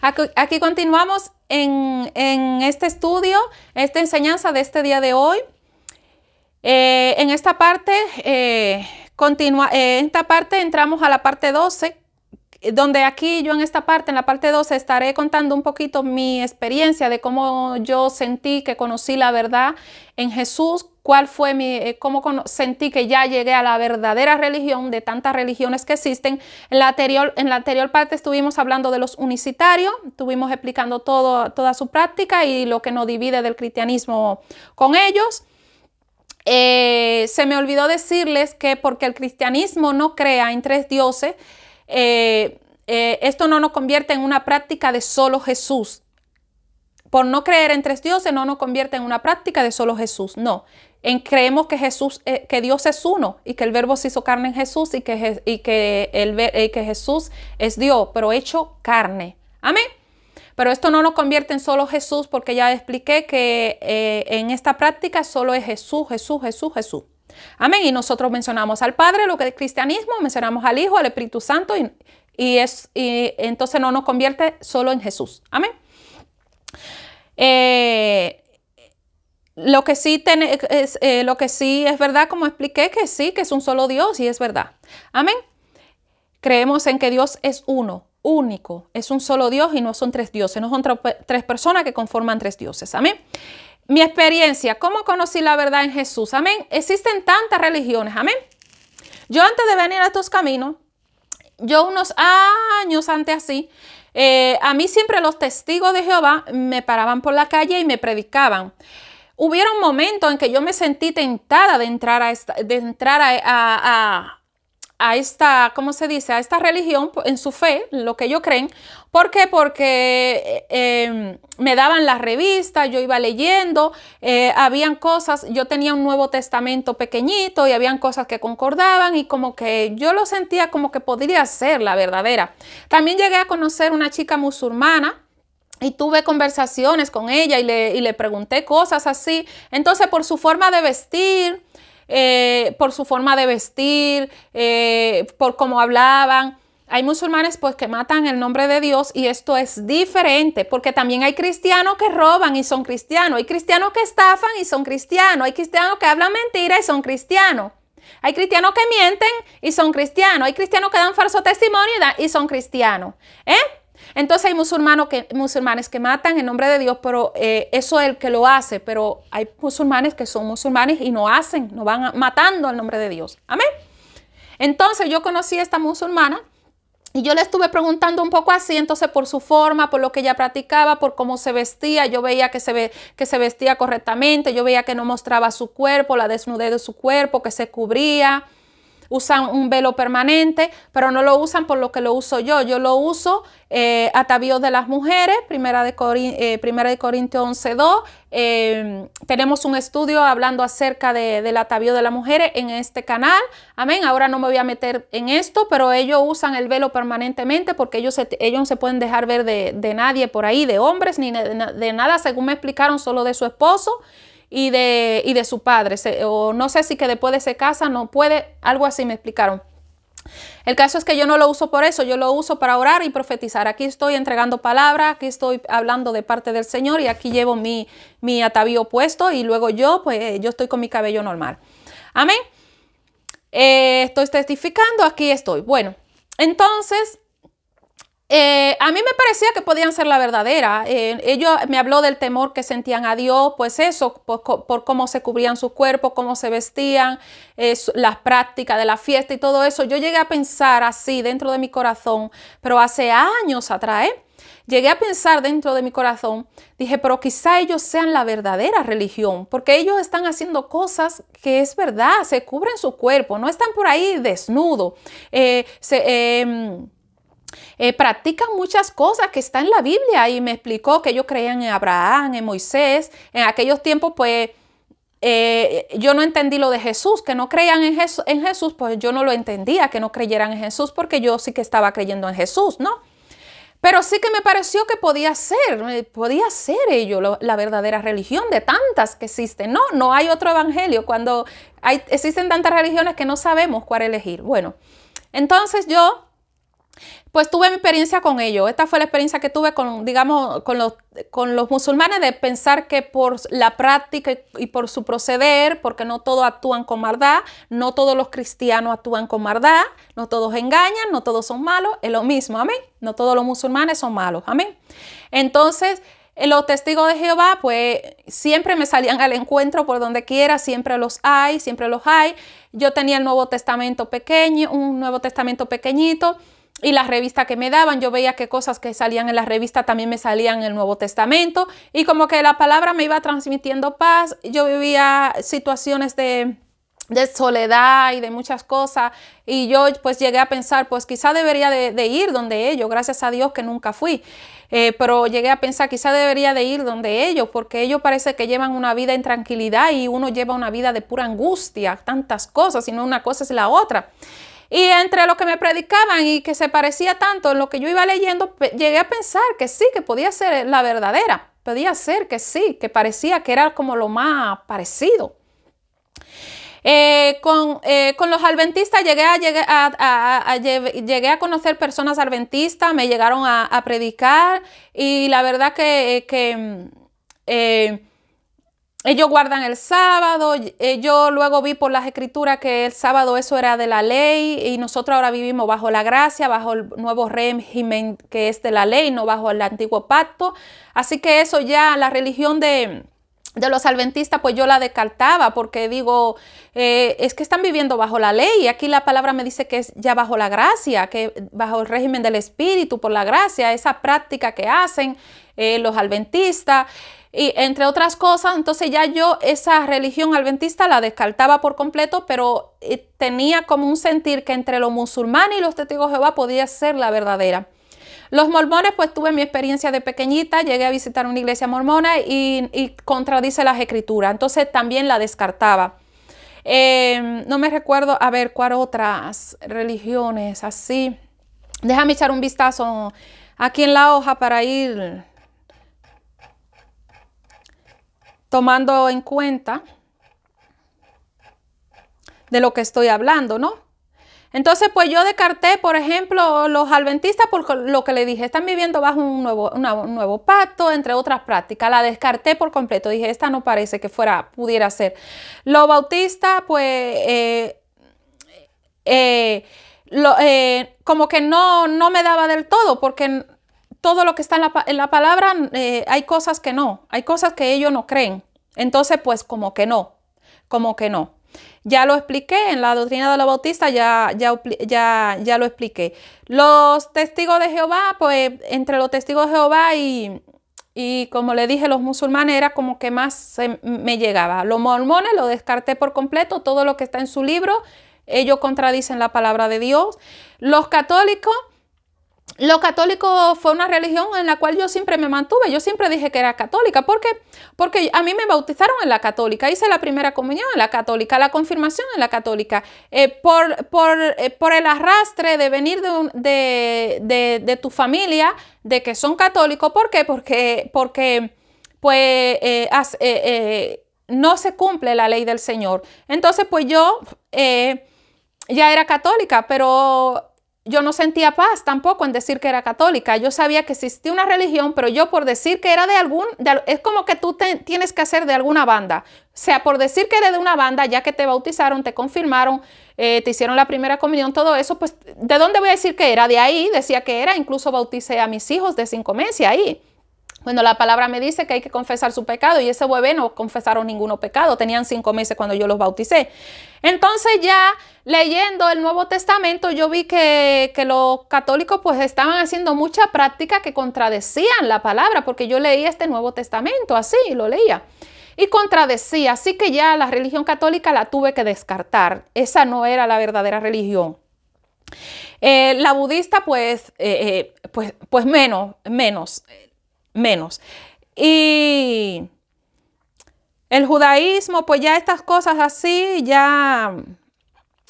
Aquí continuamos en este estudio, esta enseñanza de este día de hoy. En esta parte, entramos a la parte 12, donde aquí yo en esta parte, en la parte 12, estaré contando un poquito mi experiencia de cómo yo sentí que conocí la verdad en Jesús, cuál fue cómo sentí que ya llegué a la verdadera religión de tantas religiones que existen. En la anterior parte estuvimos hablando de los unicitarios, estuvimos explicando toda su práctica y lo que nos divide del cristianismo con ellos. Se me olvidó decirles que porque el cristianismo no crea en tres dioses, esto no nos convierte en una práctica de solo Jesús. Por no creer en tres dioses no nos convierte en una práctica de solo Jesús, no. Creemos que que Dios es uno y que el Verbo se hizo carne en Jesús y que Jesús es Dios, pero hecho carne. Amén. Pero esto no nos convierte en solo Jesús, porque ya expliqué que en esta práctica solo es Jesús, Jesús, Jesús, Jesús. Amén. Y nosotros mencionamos al Padre, lo que es cristianismo, mencionamos al Hijo, al Espíritu Santo, y entonces no nos convierte solo en Jesús. Amén. Lo que sí es verdad, como expliqué, que sí, que es un solo Dios, y es verdad. Amén. Creemos en que Dios es uno, único, es un solo Dios y no son tres dioses, no son tres personas que conforman tres dioses. Amén. Mi experiencia, ¿cómo conocí la verdad en Jesús? Amén. Existen tantas religiones. Amén. Yo antes de venir a estos caminos, yo unos años antes así, a mí siempre los testigos de Jehová me paraban por la calle y me predicaban. Hubieron momentos en que yo me sentí tentada de entrar a esta, ¿cómo se dice? A esta religión en su fe, lo que ellos creen. ¿Por qué? Porque me daban las revistas, yo iba leyendo, habían cosas, yo tenía un Nuevo Testamento pequeñito y habían cosas que concordaban y como que yo lo sentía como que podría ser la verdadera. También llegué a conocer una chica musulmana y tuve conversaciones con ella y le pregunté cosas así. Entonces, por su forma de vestir, por cómo hablaban. Hay musulmanes pues que matan el nombre de Dios y esto es diferente porque también hay cristianos que roban y son cristianos. Hay cristianos que estafan y son cristianos. Hay cristianos que hablan mentira y son cristianos. Hay cristianos que mienten y son cristianos. Hay cristianos que dan falso testimonio y son cristianos. Entonces hay musulmanes que matan en nombre de Dios, pero eso es el que lo hace, pero hay musulmanes que son musulmanes y no van matando el nombre de Dios. Amén. Entonces yo conocí a esta musulmana y yo le estuve preguntando un poco así, entonces por su forma, por lo que ella practicaba, por cómo se vestía, yo veía que se vestía correctamente, yo veía que no mostraba su cuerpo, la desnudez de su cuerpo, que se cubría. Usan un velo permanente, pero no lo usan por lo que lo uso yo. Yo lo uso atavíos de las mujeres, primera de Corintios 11:2. Tenemos un estudio hablando acerca del atavío de las mujeres en este canal. Amén. Ahora no me voy a meter en esto, pero ellos usan el velo permanentemente porque ellos no se pueden dejar ver de nadie por ahí, de hombres ni de nada, según me explicaron, solo de su esposo y de su padre, o no sé si que después de se casa no puede, algo así me explicaron. El caso es que yo no lo uso por eso, yo lo uso para orar y profetizar. Aquí estoy entregando palabra, aquí estoy hablando de parte del Señor y aquí llevo mi atavío puesto y luego yo estoy con mi cabello normal. Amén. Estoy testificando, aquí estoy. Bueno, entonces a mí me parecía que podían ser la verdadera. Ellos me habló del temor que sentían a Dios, pues eso, por cómo se cubrían su cuerpo, cómo se vestían, las prácticas de la fiesta y todo eso. Yo llegué a pensar así dentro de mi corazón, pero hace años atrás, llegué a pensar dentro de mi corazón, dije, pero quizá ellos sean la verdadera religión, porque ellos están haciendo cosas que es verdad, se cubren su cuerpo, no están por ahí desnudos, practican muchas cosas que están en la Biblia y me explicó que ellos creían en Abraham, en Moisés. En aquellos tiempos pues yo no entendí lo de Jesús, que no creían en Jesús, pues yo no lo entendía que no creyeran en Jesús porque yo sí que estaba creyendo en Jesús, ¿no? Pero sí que me pareció que podía ser ello la verdadera religión de tantas que existen. No hay otro evangelio cuando existen tantas religiones que no sabemos cuál elegir. Bueno, entonces yo Pues tuve mi experiencia con ellos. Esta fue la experiencia que tuve con, digamos, con los musulmanes, de pensar que por la práctica y por su proceder, porque no todos actúan con maldad, no todos los cristianos actúan con maldad, no todos engañan, no todos son malos, es lo mismo, amén. No todos los musulmanes son malos, amén. Entonces, los testigos de Jehová, pues siempre me salían al encuentro por donde quiera, siempre los hay, siempre los hay. Yo tenía el Nuevo Testamento pequeño, un Nuevo Testamento pequeñito, y las revistas que me daban, yo veía que cosas que salían en la revista también me salían en el Nuevo Testamento, y como que la palabra me iba transmitiendo paz. Yo vivía situaciones de soledad y de muchas cosas, y yo pues llegué a pensar, pues quizá debería de ir donde ellos, gracias a Dios que nunca fui, pero llegué a pensar, quizá debería de ir donde ellos, porque ellos parece que llevan una vida en tranquilidad y uno lleva una vida de pura angustia, tantas cosas, y no una cosa es la otra. Y entre lo que me predicaban y que se parecía tanto en lo que yo iba leyendo, llegué a pensar que sí, que podía ser la verdadera, podía ser que sí, que parecía que era como lo más parecido. Con los adventistas llegué a conocer personas adventistas, me llegaron a predicar, y la verdad que ellos guardan el sábado. Yo luego vi por las escrituras que el sábado eso era de la ley, y nosotros ahora vivimos bajo la gracia, bajo el nuevo régimen que es de la ley, no bajo el antiguo pacto. Así que eso ya, la religión de los adventistas, pues yo la descartaba, porque digo, es que están viviendo bajo la ley, y aquí la palabra me dice que es ya bajo la gracia, que bajo el régimen del Espíritu, por la gracia, esa práctica que hacen los adventistas, y entre otras cosas. Entonces ya yo esa religión adventista la descartaba por completo, pero tenía como un sentir que entre los musulmanes y los testigos de Jehová podía ser la verdadera. Los mormones, pues tuve mi experiencia de pequeñita, llegué a visitar una iglesia mormona y contradice las escrituras, entonces también la descartaba. No me recuerdo, a ver, ¿cuál otras religiones así? Déjame echar un vistazo aquí en la hoja para ir tomando en cuenta de lo que estoy hablando, ¿no? Entonces, pues yo descarté, por ejemplo, los adventistas, por lo que le dije, están viviendo bajo un nuevo pacto, entre otras prácticas. La descarté por completo. Dije, esta no parece que pudiera ser. Los bautistas, pues, como que no me daba del todo, porque todo lo que está en la palabra, hay cosas que no, hay cosas que ellos no creen. Entonces, pues, como que no. Ya lo expliqué en la doctrina de los bautistas, ya lo expliqué. Los testigos de Jehová, pues entre los testigos de Jehová y como le dije, los musulmanes era como que más me llegaba. Los mormones lo descarté por completo, todo lo que está en su libro, ellos contradicen la palabra de Dios. Los católicos fue una religión en la cual yo siempre me mantuve. Yo siempre dije que era católica. ¿Por qué? Porque a mí me bautizaron en la católica. Hice la primera comunión en la católica, la confirmación en la católica. Por el arrastre de venir de tu familia, de que son católicos. ¿Por qué? Porque pues, no se cumple la ley del Señor. Entonces, pues yo ya era católica, pero yo no sentía paz tampoco en decir que era católica. Yo sabía que existía una religión, pero yo por decir que era es como que tú tienes que hacer de alguna banda. O sea, por decir que eres de una banda, ya que te bautizaron, te confirmaron, te hicieron la primera comunión, todo eso, pues, ¿de dónde voy a decir que era? De ahí decía que era, incluso bauticé a mis hijos de 5 meses ahí. Bueno, la palabra me dice que hay que confesar su pecado, y ese bebé no confesaron ninguno pecado, tenían 5 meses cuando yo los bauticé. Entonces ya leyendo el Nuevo Testamento, yo vi que los católicos pues estaban haciendo mucha práctica que contradecían la palabra, porque yo leía este Nuevo Testamento así, lo leía, y contradecía, así que ya la religión católica la tuve que descartar. Esa no era la verdadera religión. La budista pues menos. Y el judaísmo, pues ya estas cosas así, ya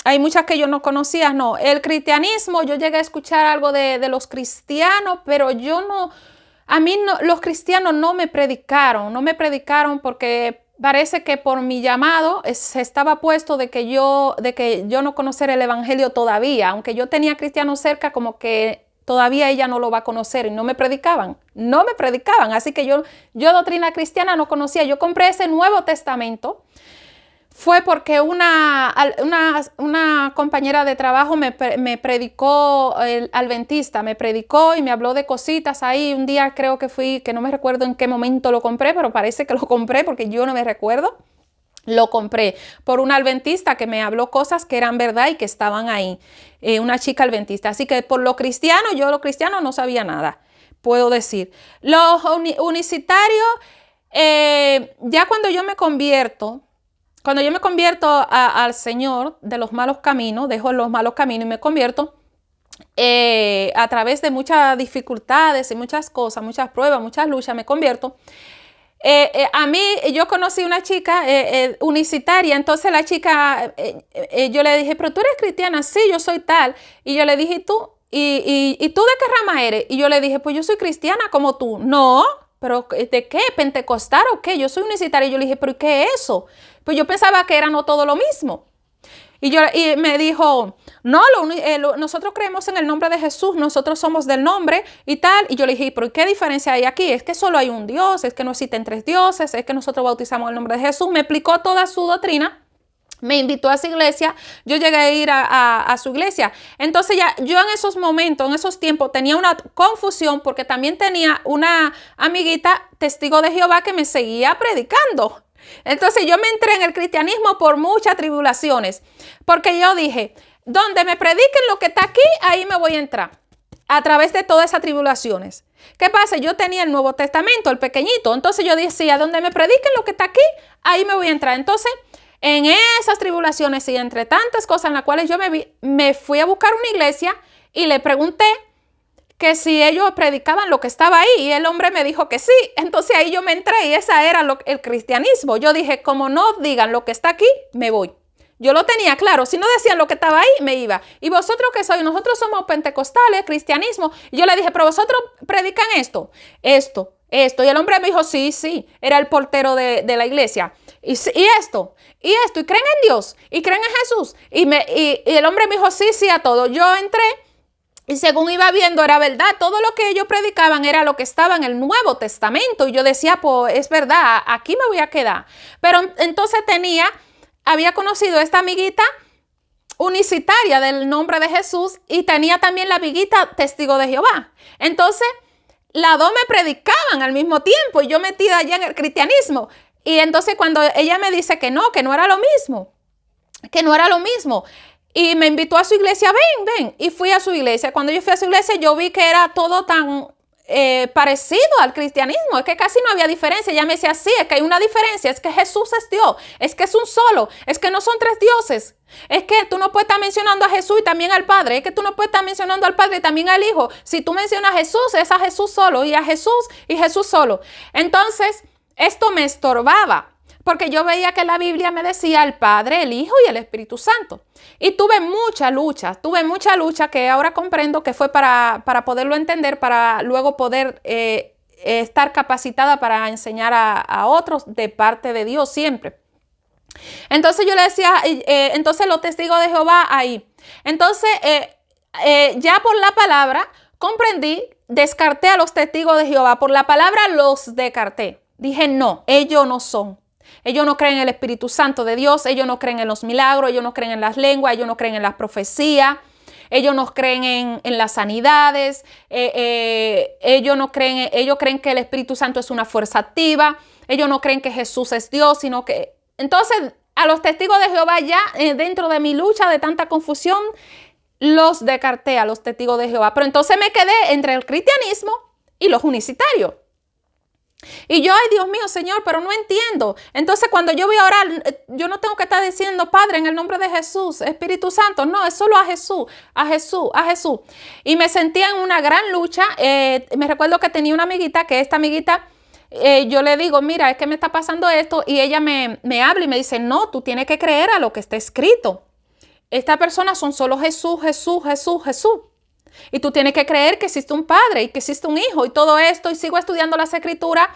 hay muchas que yo no conocía, no. El cristianismo, yo llegué a escuchar algo de los cristianos, pero a mí no, los cristianos no me predicaron porque parece que por mi llamado se estaba puesto de que yo no conocer el evangelio todavía, aunque yo tenía cristianos cerca, como que todavía ella no lo va a conocer, y no me predicaban, así que yo doctrina cristiana no conocía. Yo compré ese Nuevo Testamento. Fue porque una compañera de trabajo me predicó, el adventista, me predicó y me habló de cositas ahí. Un día creo que fui, que no me recuerdo en qué momento lo compré, pero parece que lo compré porque yo no me recuerdo. Lo compré por una adventista que me habló cosas que eran verdad y que estaban ahí. Una chica adventista. Así que por lo cristiano, yo lo cristiano no sabía nada, puedo decir. Los unicitarios, ya cuando yo me convierto al Señor de los malos caminos, dejo los malos caminos y me convierto, a través de muchas dificultades y muchas cosas, muchas pruebas, muchas luchas, me convierto. A mí, yo conocí una chica unicitaria, entonces la chica, yo le dije, pero tú eres cristiana. Sí, yo soy tal. Y yo le dije, ¿y tú? ¿Y tú de qué rama eres? Y yo le dije, pues yo soy cristiana como tú. No, pero ¿de qué? ¿Pentecostal o qué? Yo soy unicitaria. Y yo le dije, ¿pero qué es eso? Pues yo pensaba que era no todo lo mismo. Y me dijo, no, nosotros creemos en el nombre de Jesús, nosotros somos del nombre y tal. Y yo le dije, ¿pero qué diferencia hay aquí? Es que solo hay un Dios, es que no existen tres dioses, es que nosotros bautizamos el nombre de Jesús. Me explicó toda su doctrina, me invitó a su iglesia, yo llegué a ir a su iglesia. Entonces ya yo en esos momentos, en esos tiempos, tenía una confusión porque también tenía una amiguita testigo de Jehová que me seguía predicando. Entonces yo me entré en el cristianismo por muchas tribulaciones, porque yo dije, donde me prediquen lo que está aquí, ahí me voy a entrar, a través de todas esas tribulaciones. ¿Qué pasa? Yo tenía el Nuevo Testamento, el pequeñito, entonces yo decía, donde me prediquen lo que está aquí, ahí me voy a entrar. Entonces, en esas tribulaciones y entre tantas cosas en las cuales yo me fui a buscar una iglesia y le pregunté que si ellos predicaban lo que estaba ahí, y el hombre me dijo que sí. Entonces ahí yo me entré y esa era el cristianismo. Yo dije, como no digan lo que está aquí, me voy. Yo lo tenía claro, si no decían lo que estaba ahí, me iba. ¿Y vosotros qué sois? Nosotros somos pentecostales, cristianismo. Y yo le dije, pero vosotros predican esto. Y el hombre me dijo, sí, era el portero de la iglesia. Y esto, y creen en Dios, y creen en Jesús. Y el hombre me dijo, sí, a todo. Yo entré. Y según iba viendo, era verdad, todo lo que ellos predicaban era lo que estaba en el Nuevo Testamento. Y yo decía, pues es verdad, aquí me voy a quedar. Pero entonces había conocido esta amiguita unicitaria del nombre de Jesús y tenía también la amiguita testigo de Jehová. Entonces, las dos me predicaban al mismo tiempo y yo metida allá en el cristianismo. Y entonces cuando ella me dice que no era lo mismo, y me invitó a su iglesia, ven, y fui a su iglesia. Cuando yo fui a su iglesia, yo vi que era todo tan parecido al cristianismo, es que casi no había diferencia. Ella me decía, sí, es que hay una diferencia, es que Jesús es Dios, es que es un solo, es que no son tres dioses, es que tú no puedes estar mencionando a Jesús y también al Padre, es que tú no puedes estar mencionando al Padre y también al Hijo. Si tú mencionas a Jesús, es a Jesús solo, y a Jesús y Jesús solo. Entonces, esto me estorbaba, porque yo veía que la Biblia me decía el Padre, el Hijo y el Espíritu Santo. Y tuve mucha lucha que ahora comprendo que fue para poderlo entender, para luego poder estar capacitada para enseñar a otros de parte de Dios siempre. Entonces yo le decía, entonces los testigos de Jehová ahí. Entonces ya por la palabra comprendí, descarté a los testigos de Jehová. Por la palabra los descarté. Dije, no, ellos no son. Ellos no creen en el Espíritu Santo de Dios, ellos no creen en los milagros, ellos no creen en las lenguas, ellos no creen en las profecías, ellos no creen en las sanidades, ellos creen que el Espíritu Santo es una fuerza activa, ellos no creen que Jesús es Dios, sino que... Entonces, a los testigos de Jehová ya dentro de mi lucha de tanta confusión, los descarté a los testigos de Jehová. Pero entonces me quedé entre el cristianismo y los unicitarios. Y yo, ay Dios mío, Señor, pero no entiendo. Entonces cuando yo voy a orar, yo no tengo que estar diciendo, Padre, en el nombre de Jesús, Espíritu Santo. No, es solo a Jesús, a Jesús, a Jesús. Y me sentía en una gran lucha. Me recuerdo que tenía una amiguita, que esta amiguita, yo le digo, mira, es que me está pasando esto. Y ella me habla y me dice, no, tú tienes que creer a lo que está escrito. Estas personas son solo Jesús, Jesús, Jesús, Jesús. Y tú tienes que creer que existe un Padre y que existe un Hijo y todo esto. Y sigo estudiando las Escrituras.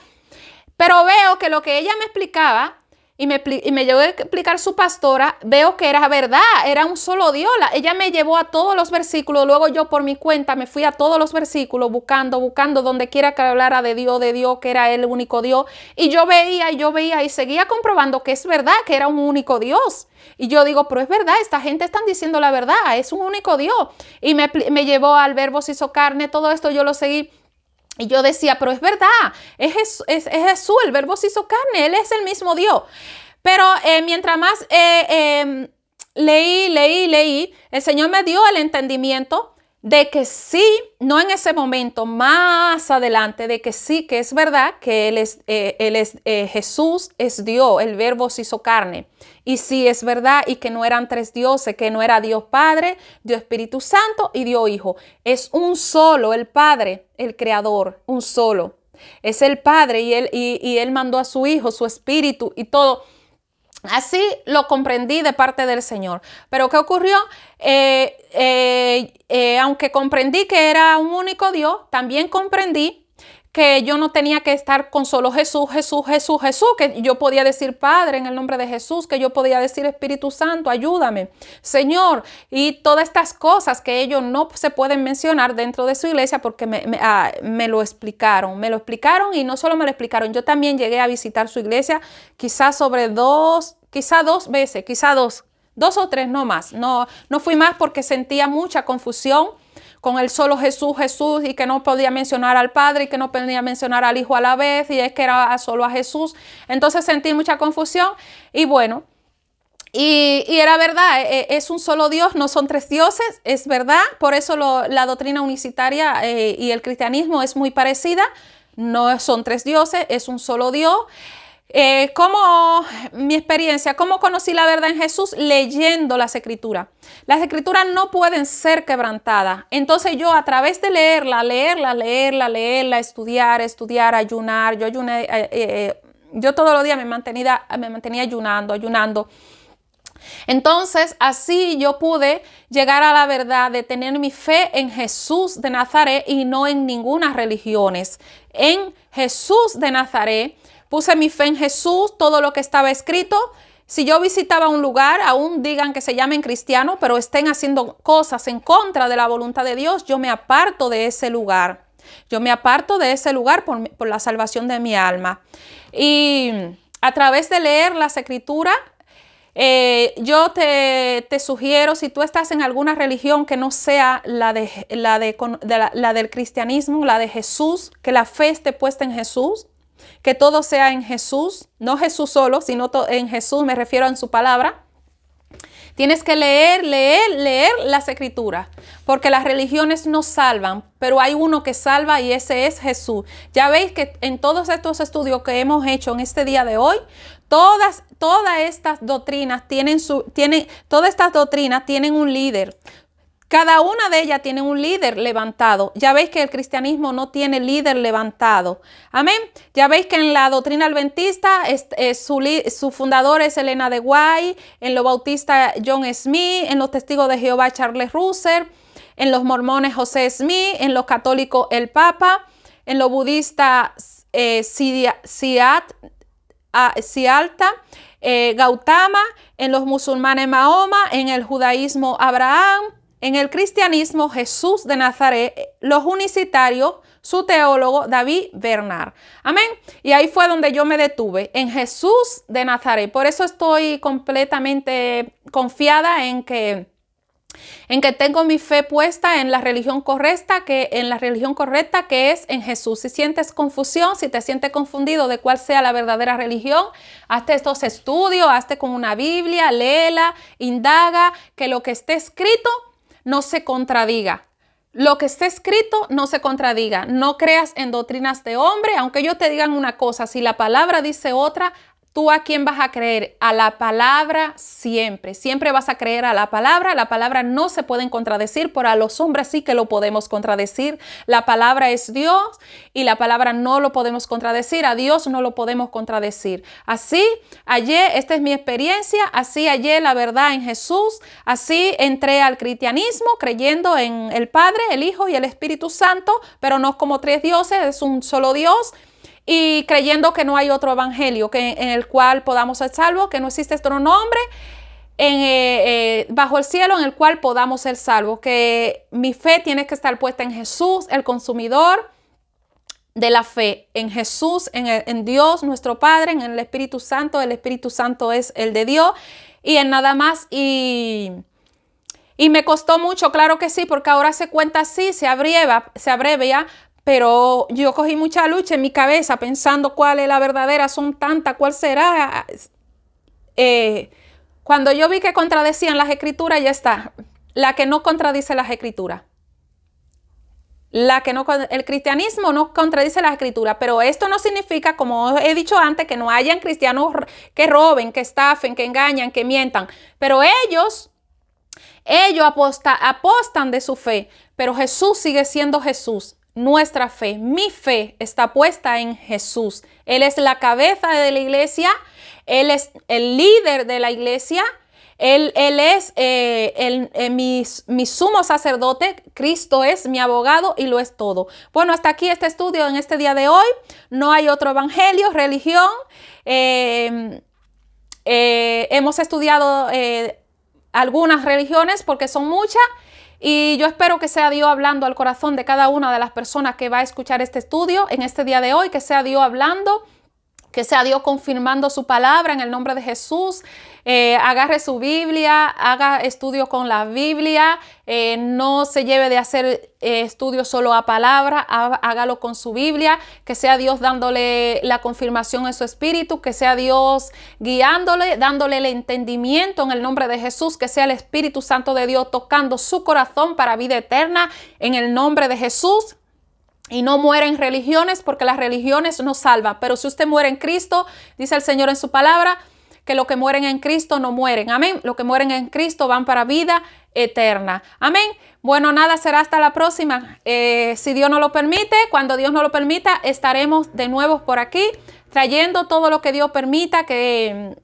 Pero veo que lo que ella me explicaba y me llegó a explicar su pastora, veo que era verdad, era un solo Dios. Ella me llevó a todos los versículos, luego yo por mi cuenta me fui a todos los versículos buscando donde quiera que hablara de Dios, que era el único Dios. Y yo veía y seguía comprobando que es verdad, que era un único Dios. Y yo digo, pero es verdad, esta gente están diciendo la verdad, es un único Dios. Y me llevó al Verbo se hizo carne, todo esto yo lo seguí. Y yo decía, pero es verdad, es Jesús, el Verbo se hizo carne, Él es el mismo Dios. Pero mientras más leí, el Señor me dio el entendimiento de que sí, no en ese momento, más adelante, de que sí, que es verdad que Jesús es Dios, el Verbo se hizo carne. Y sí, es verdad, y que no eran tres dioses, que no era Dios Padre, Dios Espíritu Santo y Dios Hijo. Es un solo, el Padre, el Creador, un solo. Es el Padre y Él mandó a su Hijo, su Espíritu y todo. Así lo comprendí de parte del Señor. Pero ¿qué ocurrió? Aunque comprendí que era un único Dios, también comprendí que yo no tenía que estar con solo Jesús, que yo podía decir Padre en el nombre de Jesús, que yo podía decir Espíritu Santo, ayúdame, Señor, y todas estas cosas que ellos no se pueden mencionar dentro de su iglesia porque me lo explicaron y no solo me lo explicaron, yo también llegué a visitar su iglesia quizás dos veces, dos o tres, no más, no fui más porque sentía mucha confusión con el solo Jesús, y que no podía mencionar al Padre y que no podía mencionar al Hijo a la vez y es que era solo a Jesús. Entonces sentí mucha confusión y bueno, y era verdad, es un solo Dios, no son tres dioses, es verdad. Por eso la doctrina unicitaria y el cristianismo es muy parecida, no son tres dioses, es un solo Dios. ¿Cómo mi experiencia? ¿Cómo conocí la verdad en Jesús? Leyendo las Escrituras. Las Escrituras no pueden ser quebrantadas. Entonces yo a través de leerla, estudiar, ayunar. Yo ayuné, yo todos los días me mantenía ayunando. Entonces así yo pude llegar a la verdad de tener mi fe en Jesús de Nazaret y no en ninguna religión. En Jesús de Nazaret. Puse mi fe en Jesús, todo lo que estaba escrito. Si yo visitaba un lugar, aún digan que se llamen cristianos, pero estén haciendo cosas en contra de la voluntad de Dios, yo me aparto de ese lugar. Yo me aparto de ese lugar por la salvación de mi alma. Y a través de leer las Escrituras, yo te sugiero, si tú estás en alguna religión que no sea la del cristianismo, la de Jesús, que la fe esté puesta en Jesús, que todo sea en Jesús, no Jesús solo, sino en Jesús, me refiero en su palabra. Tienes que leer las Escrituras, porque las religiones no salvan, pero hay uno que salva y ese es Jesús. Ya veis que en todos estos estudios que hemos hecho en este día de hoy, todas estas doctrinas tienen un líder. Cada una de ellas tiene un líder levantado. Ya veis que el cristianismo no tiene líder levantado. Amén. Ya veis que en la doctrina adventista su fundador es Elena de White, en los bautistas John Smith, en los testigos de Jehová Charles Russell, en los mormones José Smith, en los católicos el Papa, en los budistas Siddhartha Gautama, en los musulmanes Mahoma, en el judaísmo Abraham, en el cristianismo Jesús de Nazaret, los unicitarios, su teólogo David Bernard. Amén. Y ahí fue donde yo me detuve, en Jesús de Nazaret. Por eso estoy completamente confiada en que tengo mi fe puesta en la religión correcta, que es en Jesús. Si sientes confusión, si te sientes confundido de cuál sea la verdadera religión, hazte estos estudios, hazte con una Biblia, léela, indaga, que lo que esté escrito no se contradiga. Lo que esté escrito no se contradiga. No creas en doctrinas de hombre, aunque ellos te digan una cosa, si la palabra dice otra, ¿tú a quién vas a creer? A la palabra siempre. Siempre vas a creer a la palabra. La palabra no se puede contradecir, pero a los hombres sí que lo podemos contradecir. La palabra es Dios y la palabra no lo podemos contradecir. A Dios no lo podemos contradecir. Así hallé, esta es mi experiencia, así hallé la verdad en Jesús. Así entré al cristianismo creyendo en el Padre, el Hijo y el Espíritu Santo, pero no como tres dioses, es un solo Dios. y creyendo que no hay otro evangelio en el cual podamos ser salvos, que no existe otro nombre bajo el cielo en el cual podamos ser salvos, que mi fe tiene que estar puesta en Jesús, el consumidor de la fe, en Jesús, en Dios nuestro Padre, en el Espíritu Santo. El Espíritu Santo es el de Dios y en nada más. Y me costó mucho, claro que sí, porque ahora se cuenta así, se abrevia, pero yo cogí mucha lucha en mi cabeza pensando cuál es la verdadera, son tantas, cuál será. Cuando yo vi que contradecían las escrituras, ya está, la que no contradice las escrituras. El cristianismo no contradice las escrituras, pero esto no significa, como he dicho antes, que no hayan cristianos que roben, que estafen, que engañan, que mientan, pero ellos apostan de su fe, pero Jesús sigue siendo Jesús. Nuestra fe, mi fe está puesta en Jesús. Él es la cabeza de la iglesia, Él es el líder de la iglesia, Él es mi sumo sacerdote, Cristo es mi abogado y lo es todo. Bueno, hasta aquí este estudio en este día de hoy. No hay otro evangelio, religión. Hemos estudiado algunas religiones porque son muchas. Y yo espero que sea Dios hablando al corazón de cada una de las personas que va a escuchar este estudio en este día de hoy, que sea Dios hablando, que sea Dios confirmando su palabra en el nombre de Jesús. Agarre su Biblia, haga estudio con la Biblia, no se lleve de hacer estudio solo a palabra, hágalo con su Biblia, que sea Dios dándole la confirmación en su espíritu, que sea Dios guiándole, dándole el entendimiento en el nombre de Jesús, que sea el Espíritu Santo de Dios tocando su corazón para vida eterna en el nombre de Jesús. Y no muere en religiones, porque las religiones no salvan, pero si usted muere en Cristo, dice el Señor en su palabra, que los que mueren en Cristo no mueren. Amén. Los que mueren en Cristo van para vida eterna. Amén. Bueno, nada, será hasta la próxima. Si Dios nos lo permite, cuando Dios nos lo permita, estaremos de nuevo por aquí, trayendo todo lo que Dios permita que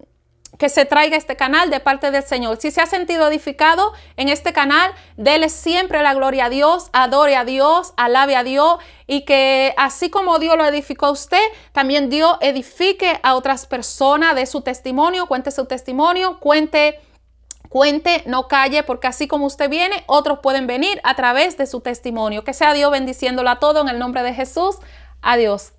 se traiga este canal de parte del Señor. Si se ha sentido edificado en este canal, dele siempre la gloria a Dios, adore a Dios, alabe a Dios, y que así como Dios lo edificó a usted, también Dios edifique a otras personas de su testimonio. Cuente su testimonio, cuente, no calle, porque así como usted viene, otros pueden venir a través de su testimonio. Que sea Dios bendiciéndolo a todo en el nombre de Jesús. Adiós.